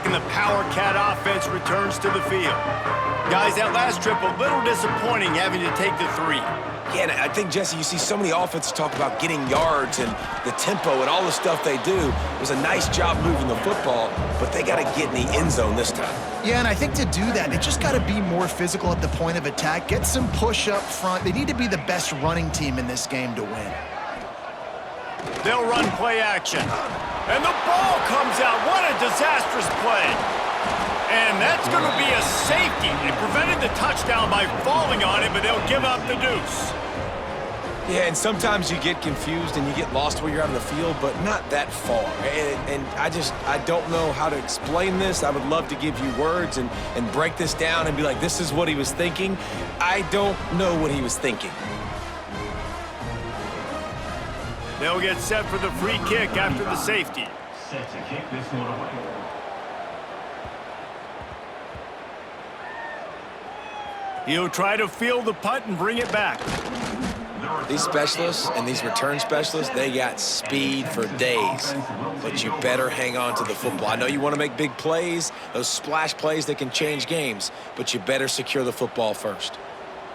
back, and the Power Cat offense returns to the field. Guys, that last trip, a little disappointing having to take the 3. Yeah, and I think, Jesse, you see so many offenses talk about getting yards and the tempo and all the stuff they do. It was a nice job moving the football, but they got to get in the end zone this time. Yeah, and I think to do that, they just got to be more physical at the point of attack, get some push up front. They need to be the best running team in this game to win. They'll run play action. And the ball comes out. What a disastrous play. And that's going to be a safety. They prevented the touchdown by falling on it, but they'll give up the deuce. Yeah, and sometimes you get confused and you get lost where you're out on the field, but not that far. And I don't know how to explain this. I would love to give you words and break this down and be like, this is what he was thinking. I don't know what he was thinking. They'll get set for the free kick after the safety. Set to kick this one away. He'll try to field the punt and bring it back. These specialists and these return specialists, they got speed for days. But you better hang on to the football. I know you want to make big plays, those splash plays that can change games, but you better secure the football first.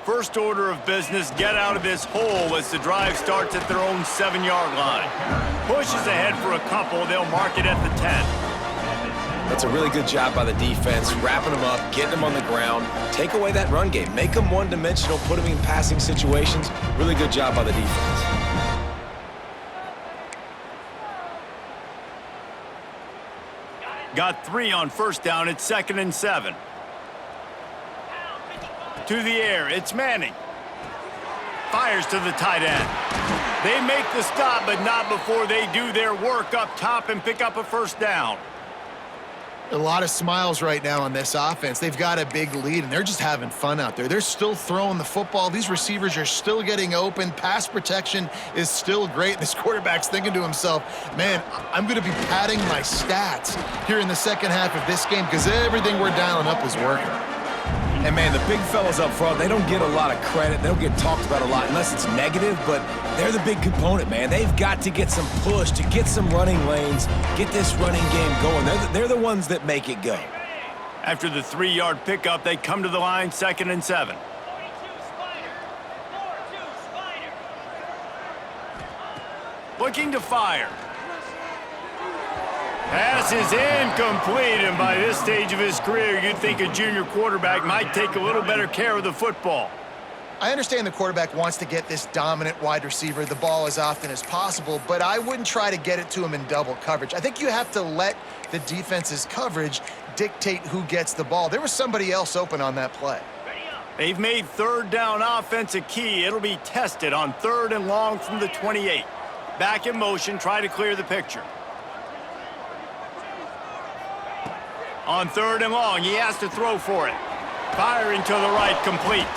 First order of business, get out of this hole as the drive starts at their own 7-yard line. Pushes ahead for a couple, they'll mark it at the 10. That's a really good job by the defense, wrapping them up, getting them on the ground. Take away that run game. Make them one-dimensional, put them in passing situations. Really good job by the defense. Got 3 on first down. It's 2nd and 7. To the air, it's Manning. Fires to the tight end. They make the stop, but not before they do their work up top and pick up a first down. A lot of smiles right now on this offense. They've got a big lead, and they're just having fun out there. They're still throwing the football. These receivers are still getting open. Pass protection is still great. This quarterback's thinking to himself, man, I'm going to be padding my stats here in the second half of this game because everything we're dialing up is working. And, man, the big fellas up front, they don't get a lot of credit. They don't get talked about a lot unless it's negative, but they're the big component, man. They've got to get some push, to get some running lanes, get this running game going. They're the ones that make it go. After the 3-yard pickup, they come to the line, 2nd and 7. Looking to fire. Pass is incomplete, and by this stage of his career, you'd think a junior quarterback might take a little better care of the football. I understand the quarterback wants to get this dominant wide receiver the ball as often as possible, but I wouldn't try to get it to him in double coverage. I think you have to let the defense's coverage dictate who gets the ball. There was somebody else open on that play. They've made 3rd down offense a key. It'll be tested on 3rd and long from the 28. Back in motion, try to clear the picture. On 3rd and long, he has to throw for it. Firing to the right, complete.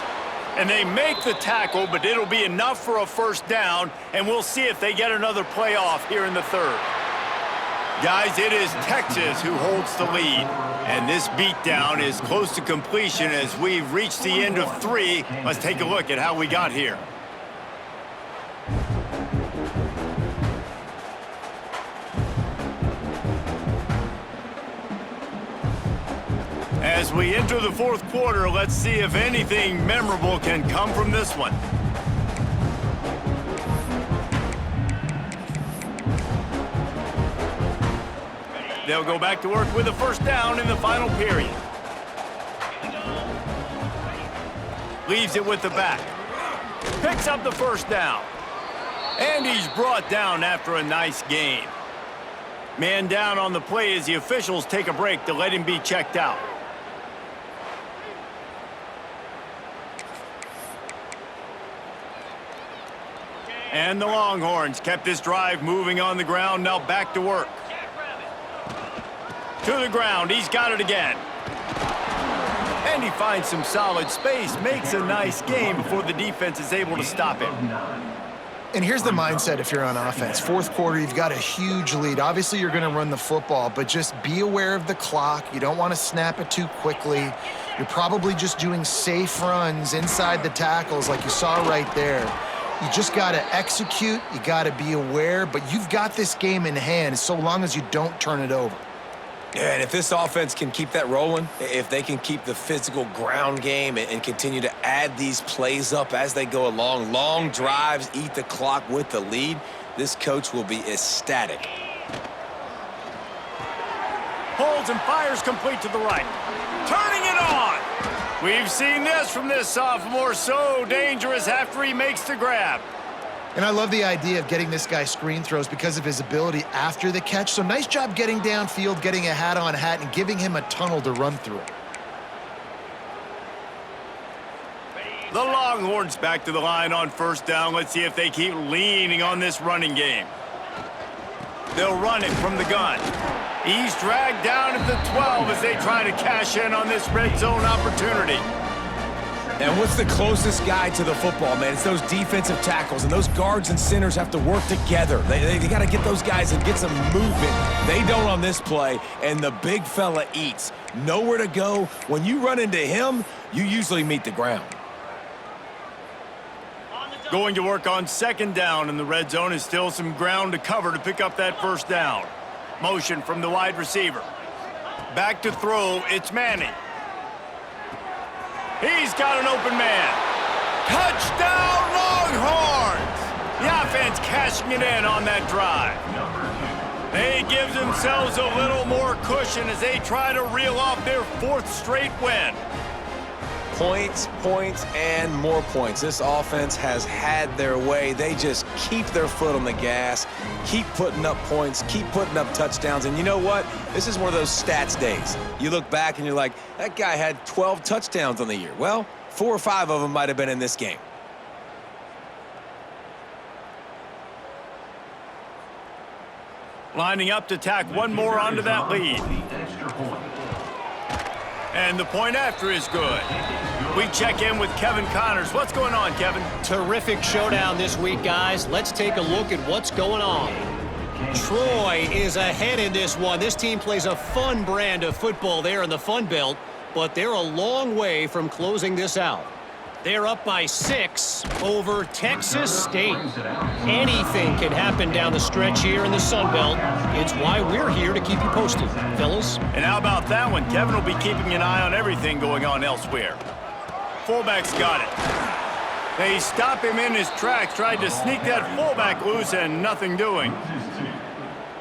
And they make the tackle, but it'll be enough for a first down, and we'll see if they get another playoff here in the 3rd. Guys, it is Texas who holds the lead, and this beatdown is close to completion as we've reached the end of 3. Let's take a look at how we got here. As we enter the 4th quarter, let's see if anything memorable can come from this one. They'll go back to work with a first down in the final period. Leaves it with the back. Picks up the first down. And he's brought down after a nice gain. Man down on the play as the officials take a break to let him be checked out. And the Longhorns kept this drive moving on the ground, now back to work. To the ground, he's got it again. And he finds some solid space, makes a nice game before the defense is able to stop him. And here's the mindset if you're on offense. 4th quarter, you've got a huge lead. Obviously, you're going to run the football, but just be aware of the clock. You don't want to snap it too quickly. You're probably just doing safe runs inside the tackles like you saw right there. You just got to execute. You got to be aware, but you've got this game in hand so long as you don't turn it over. Yeah, and if this offense can keep that rolling, if they can keep the physical ground game and continue to add these plays up as they go along, long drives, eat the clock with the lead, this coach will be ecstatic. Holds and fires complete to the right. Turning it on. We've seen this from this sophomore, so dangerous after he makes the grab. And I love the idea of getting this guy screen throws because of his ability after the catch. So nice job getting downfield, getting a hat-on-hat, and giving him a tunnel to run through. The Longhorns back to the line on first down. Let's see if they keep leaning on this running game. They'll run it from the gun. He's dragged down at the 12 as they try to cash in on this red zone opportunity. And what's the closest guy to the football, man? It's those defensive tackles, and those guards and centers have to work together. They got to get those guys and get some movement. They don't on this play, and the big fella eats. Nowhere to go. When you run into him, you usually meet the ground. Going to work on second down, and the red zone is still some ground to cover to pick up that first down. Motion from the wide receiver. Back to throw, it's Manning. He's got an open man. Touchdown, Longhorns! The offense cashing it in on that drive. They give themselves a little more cushion as they try to reel off their fourth straight win. Points, points, and more points. This offense has had their way. They just keep their foot on the gas, keep putting up points, keep putting up touchdowns. And you know what? This is one of those stats days. You look back and you're like, that guy had 12 touchdowns on the year. Well, 4 or 5 of them might have been in this game. Lining up to tack one more onto that lead. And the point after is good. We check in with Kevin Connors. What's going on, Kevin? Terrific showdown this week, guys. Let's take a look at what's going on. Troy is ahead in this one. This team plays a fun brand of football there in the Fun Belt, but they're a long way from closing this out. They're up by 6 over Texas State. Anything can happen down the stretch here in the Sun Belt. It's why we're here to keep you posted, fellas. And how about that one? Kevin will be keeping an eye on everything going on elsewhere. Fullback's got it. They stop him in his tracks, tried to sneak that fullback loose, and nothing doing.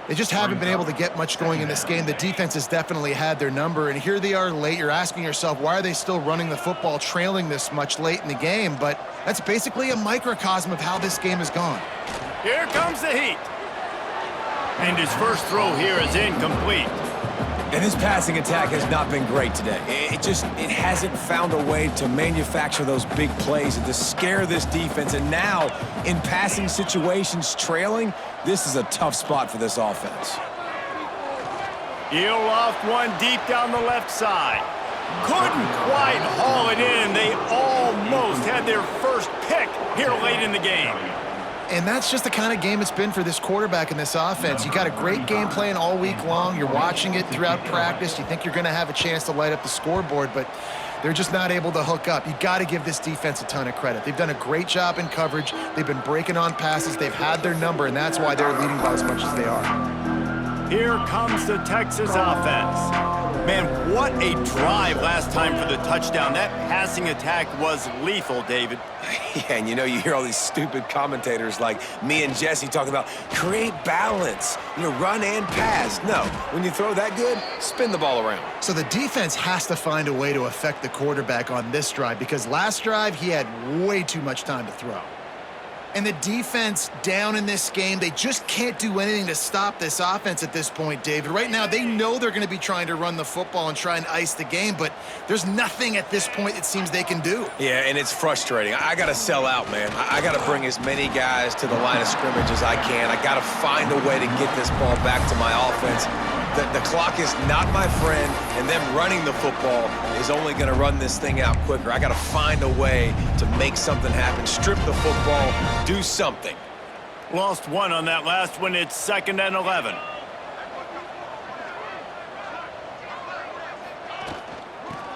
They just haven't been able to get much going in this game. The defense has definitely had their number, and here they are late. You're asking yourself, why are they still running the football, trailing this much late in the game? But that's basically a microcosm of how this game has gone. Here comes the heat. And his first throw here is incomplete. And his passing attack has not been great today. It hasn't found a way to manufacture those big plays and to scare this defense. And now, in passing situations, trailing, this is a tough spot for this offense. He'll loft one deep down the left side. Couldn't quite haul it in. They almost had their first pick here late in the game. And that's just the kind of game it's been for this quarterback in this offense. You got a great game plan all week long. You're watching it throughout practice. You think you're going to have a chance to light up the scoreboard, but they're just not able to hook up. You got to give this defense a ton of credit. They've done a great job in coverage. They've been breaking on passes. They've had their number, and that's why they're leading by as much as they are. Here comes the Texas offense. Man, what a drive last time for the touchdown. That passing attack was lethal, David. Yeah, and you hear all these stupid commentators like me and Jesse talking about create balance, run and pass. No, when you throw that good, spin the ball around. So the defense has to find a way to affect the quarterback on this drive because last drive he had way too much time to throw. And the defense down in this game, they just can't do anything to stop this offense at this point, David. Right now, they know they're going to be trying to run the football and try and ice the game, but there's nothing at this point it seems they can do. Yeah, and it's frustrating. I got to sell out, man. I got to bring as many guys to the line of scrimmage as I can. I got to find a way to get this ball back to my offense. The clock is not my friend, and them running the football is only going to run this thing out quicker. I got to find a way to make something happen, strip the football, do something. Lost one on that last one. It's 2nd and 11.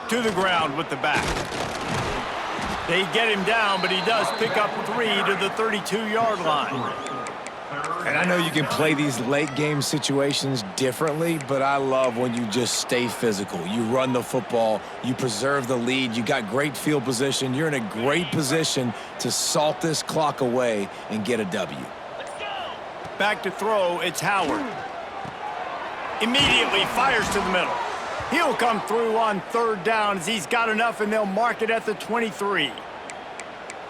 To the ground with the back. They get him down, but he does pick up 3 to the 32-yard line. And I know you can play these late game situations differently, but I love when you just stay physical. You run the football, you preserve the lead, you got great field position. You're in a great position to salt this clock away and get a W. Back to throw, it's Howard. Immediately fires to the middle. He'll come through on third down as he's got enough, and they'll mark it at the 23.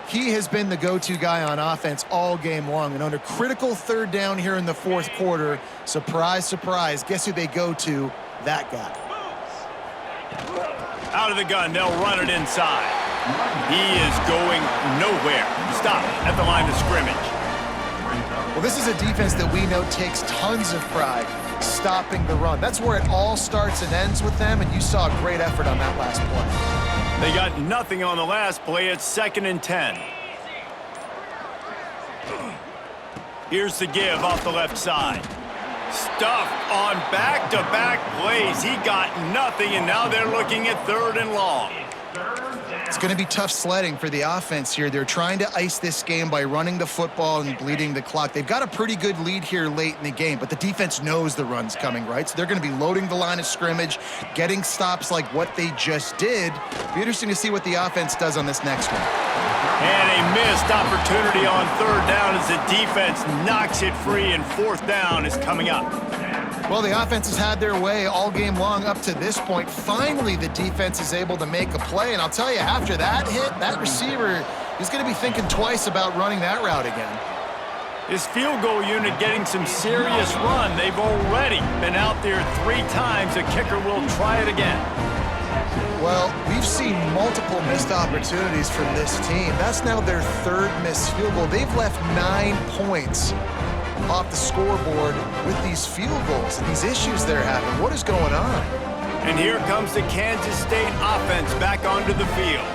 He has been the go-to guy on offense all game long, and under critical third down here in the fourth quarter, surprise, surprise, guess who they go to? That guy. Out of the gun, they'll run it inside. He is going nowhere. Stop at the line of scrimmage. Well, this is a defense that we know takes tons of pride stopping the run. That's where it all starts and ends with them, and you saw a great effort on that last play. They got nothing on the last play. It's 2nd and 10. Here's the give off the left side. Stuffed on back-to-back plays. He got nothing, and now they're looking at 3rd and long. It's going to be tough sledding for the offense here. They're trying to ice this game by running the football and bleeding the clock. They've got a pretty good lead here late in the game, but the defense knows the run's coming, right? So they're going to be loading the line of scrimmage, getting stops like what they just did. Be interesting to see what the offense does on this next one. And a missed opportunity on 3rd down as the defense knocks it free, and 4th down is coming up. Well, the offense has had their way all game long up to this point. Finally, the defense is able to make a play, and I'll tell you, after that hit, that receiver is going to be thinking twice about running that route again. This field goal unit getting some serious run. They've already been out there 3 times. The kicker will try it again. Well, we've seen multiple missed opportunities from this team. That's now their 3rd missed field goal. They've left 9 points off the scoreboard with these field goals and these issues they're having. What is going on? And here comes the Kansas State offense back onto the field.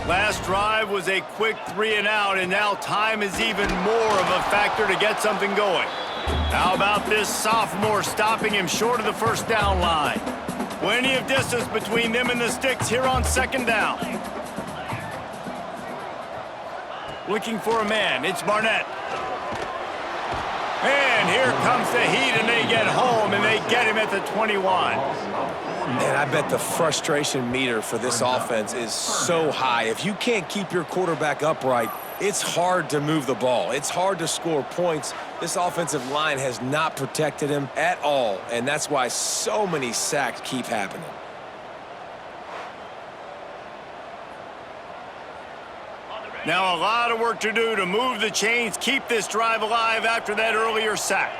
Last drive was a quick 3 and out, and now time is even more of a factor to get something going. How about this sophomore stopping him short of the 1st down line? Plenty of distance between them and the sticks here on 2nd down. Looking for a man, it's Barnett. And here comes the heat, and they get home, and they get him at the 21. Man, I bet the frustration meter for this offense is so high. If you can't keep your quarterback upright, it's hard to move the ball. It's hard to score points. This offensive line has not protected him at all, and that's why so many sacks keep happening. Now a lot of work to do to move the chains, keep this drive alive after that earlier sack.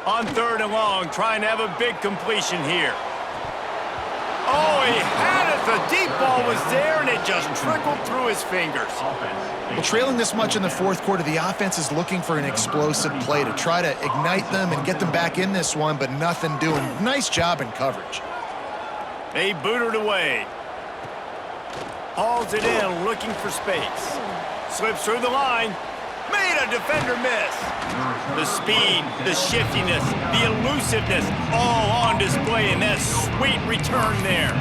On 3rd and long, trying to have a big completion here. Oh, he had it. The deep ball was there, and it just trickled through his fingers. Well, trailing this much in the fourth quarter, the offense is looking for an explosive play to try to ignite them and get them back in this one, but nothing doing. Nice job in coverage. They booted away. Hauls it in, looking for space. Slips through the line. Made a defender miss. The speed, the shiftiness, the elusiveness, all on display in that sweet return there.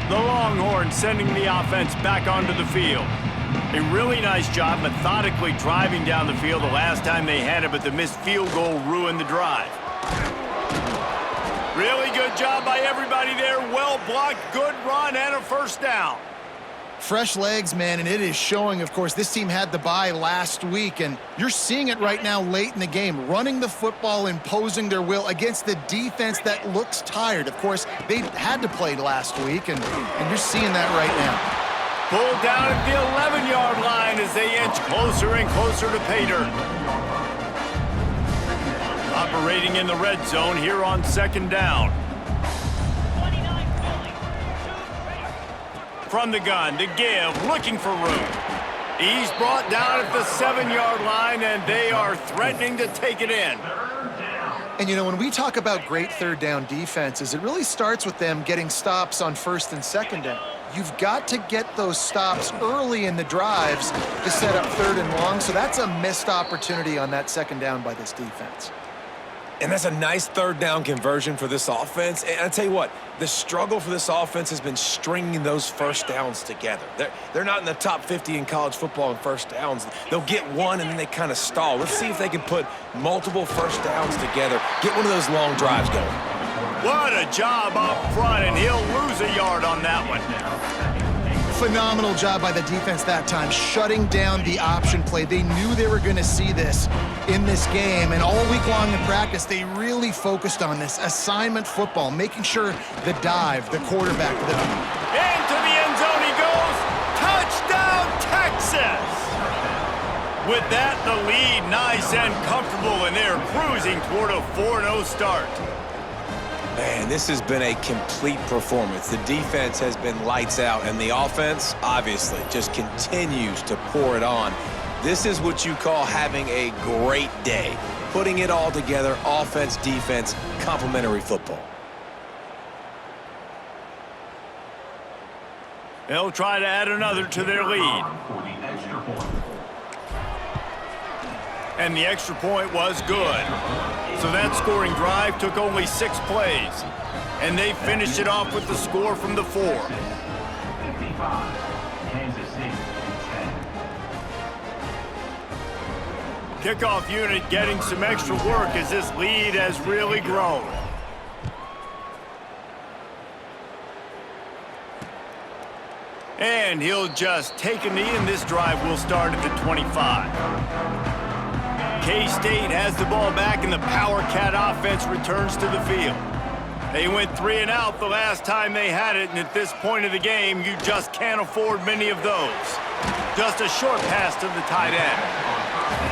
The Longhorns sending the offense back onto the field. A really nice job methodically driving down the field the last time they had it, but the missed field goal ruined the drive. Really good job by everybody there. Well blocked, good run, and a 1st down. Fresh legs, man, and it is showing, of course. This team had the bye last week, and you're seeing it right now late in the game, running the football, imposing their will against the defense that looks tired. Of course, they had to play last week, and you're seeing that right now. Pulled down at the 11-yard line as they inch closer and closer to pay dirt. Operating in the red zone here on 2nd down. From the gun, to give, looking for room. He's brought down at the 7-yard line, and they are threatening to take it in. And, you know, when we talk about great 3rd down defenses, it really starts with them getting stops on 1st and 2nd down. You've got to get those stops early in the drives to set up 3rd and long, so that's a missed opportunity on that 2nd down by this defense. And that's a nice third down conversion for this offense. And I tell you what, the struggle for this offense has been stringing those first downs together. They're not in the top 50 in college football in first downs. They'll get one and then they kind of stall. Let's see if they can put multiple first downs together, get one of those long drives going. What a job up front, and he'll lose a yard on that one. Phenomenal job by the defense that time, shutting down the option play. They knew they were going to see this in this game, and all week long in practice, they really focused on this assignment football, making sure the dive, the quarterback, Into the end zone he goes. Touchdown, Texas! With that, the lead nice and comfortable, and they're cruising toward a 4-0 start. Man, this has been a complete performance. The defense has been lights out, and the offense, obviously, just continues to pour it on. This is what you call having a great day. Putting it all together, offense, defense, complementary football. They'll try to add another to their lead. For the extra point. And the extra point was good. So that scoring drive took only 6 plays. And they finished it off with the score from the 4. 55, Kansas City, 10. Kickoff unit getting some extra work as this lead has really grown. And he'll just take a knee, and this drive will start at the 25. K-State has the ball back, and the Power Cat offense returns to the field. They went 3 and out the last time they had it, and at this point of the game, you just can't afford many of those. Just a short pass to the tight end.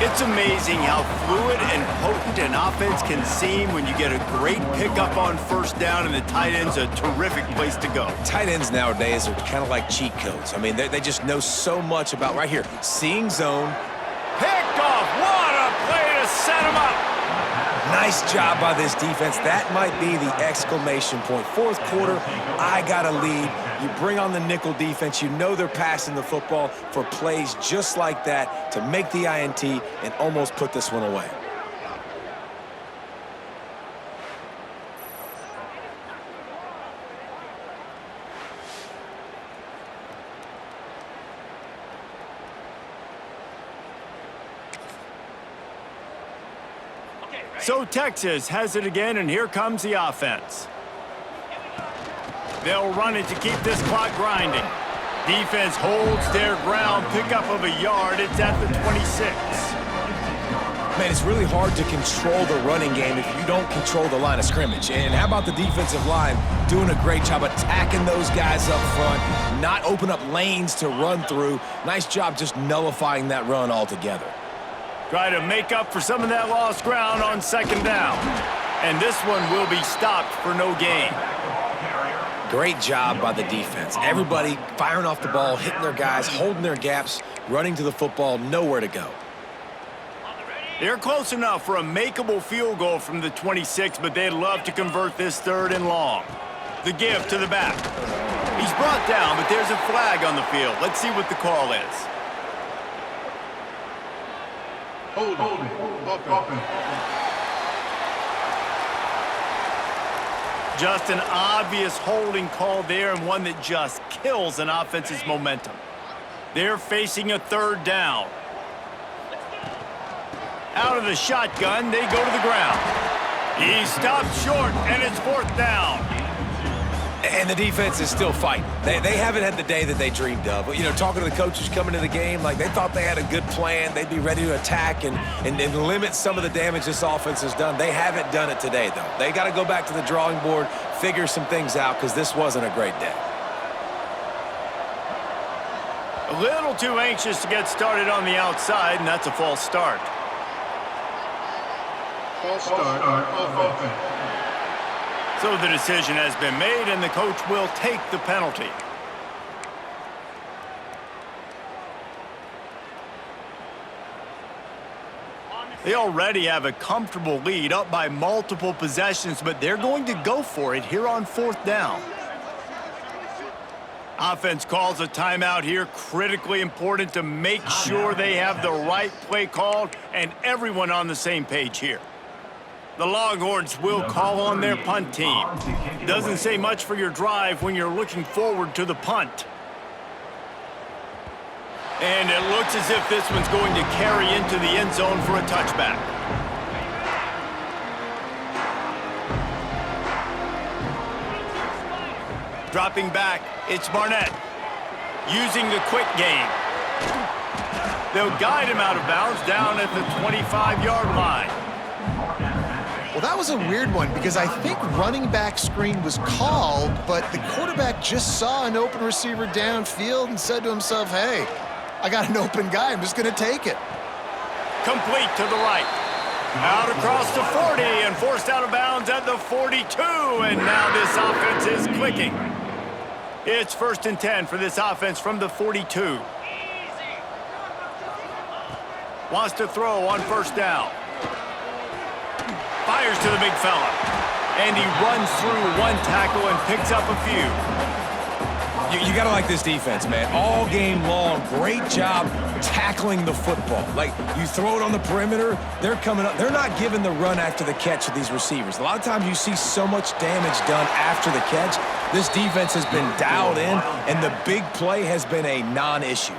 It's amazing how fluid and potent an offense can seem when you get a great pickup on first down, and the tight end's a terrific place to go. Tight ends nowadays are kind of like cheat codes. I mean, they just know so much about, right here, seeing zone. Picked off. What a play to set him up. Nice job by this defense. That might be the exclamation point. Fourth quarter, I got a lead. You bring on the nickel defense. You know they're passing the football for plays just like that to make the INT and almost put this one away. So Texas has it again, and here comes the offense. They'll run it to keep this clock grinding. Defense holds their ground, pickup of a yard. It's at the 26. Man, it's really hard to control the running game if you don't control the line of scrimmage. And how about the defensive line doing a great job attacking those guys up front, not open up lanes to run through. Nice job just nullifying that run altogether. Try to make up for some of that lost ground on second down. And this one will be stopped for no gain. Great job by the defense. Everybody firing off the ball, hitting their guys, holding their gaps, running to the football, nowhere to go. They're close enough for a makeable field goal from the 26, but they'd love to convert this 3rd and long. The give to the back. He's brought down, but there's a flag on the field. Let's see what the call is. Hold it. Just an obvious holding call there, and one that just kills an offense's momentum. They're facing a 3rd down. Out of the shotgun, they go to the ground. He stopped short, and it's 4th down. And the defense is still fighting. They haven't had the day that they dreamed of. You know, talking to the coaches coming to the game, like they thought they had a good plan. They'd be ready to attack and limit some of the damage this offense has done. They haven't done it today, though. They got to go back to the drawing board, figure some things out, because this wasn't a great day. A little too anxious to get started on the outside, and that's a false start. False start offense. So the decision has been made, and the coach will take the penalty. They already have a comfortable lead, up by multiple possessions, but they're going to go for it here on 4th down. Offense calls a timeout here, critically important to make sure they have the right play called and everyone on the same page here. The Longhorns will call on their punt team. Doesn't say much for your drive when you're looking forward to the punt. And it looks as if this one's going to carry into the end zone for a touchback. Dropping back, it's Barnett. Using the quick game. They'll guide him out of bounds down at the 25-yard line. Well, that was a weird one because I think running back screen was called, but the quarterback just saw an open receiver downfield and said to himself, hey, I got an open guy. I'm just going to take it. Complete to the right. Out across the 40 and forced out of bounds at the 42. And now this offense is clicking. It's 1st and 10 for this offense from the 42. Wants to throw on 1st down. Fires to the big fella. And he runs through one tackle and picks up a few. You got to like this defense, man. All game long, great job tackling the football. Like, you throw it on the perimeter, they're coming up. They're not giving the run after the catch to these receivers. A lot of times you see so much damage done after the catch. This defense has been dialed in, and the big play has been a non-issue.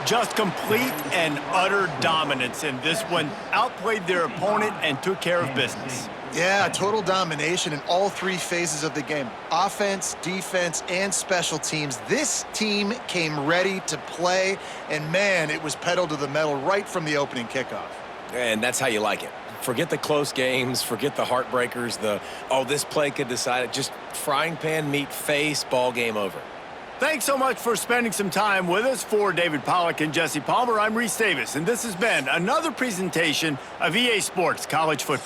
Just complete and utter dominance in this one. Outplayed their opponent and took care of business. Yeah, total domination in all three phases of the game. Offense, defense, and special teams. This team came ready to play, and man, it was pedal to the metal right from the opening kickoff. And that's how you like it. Forget the close games, forget the heartbreakers, this play could decide it. Just frying pan meet face, ball game over. Thanks so much for spending some time with us. For David Pollack and Jesse Palmer, I'm Reese Davis, and this has been another presentation of EA Sports College Football.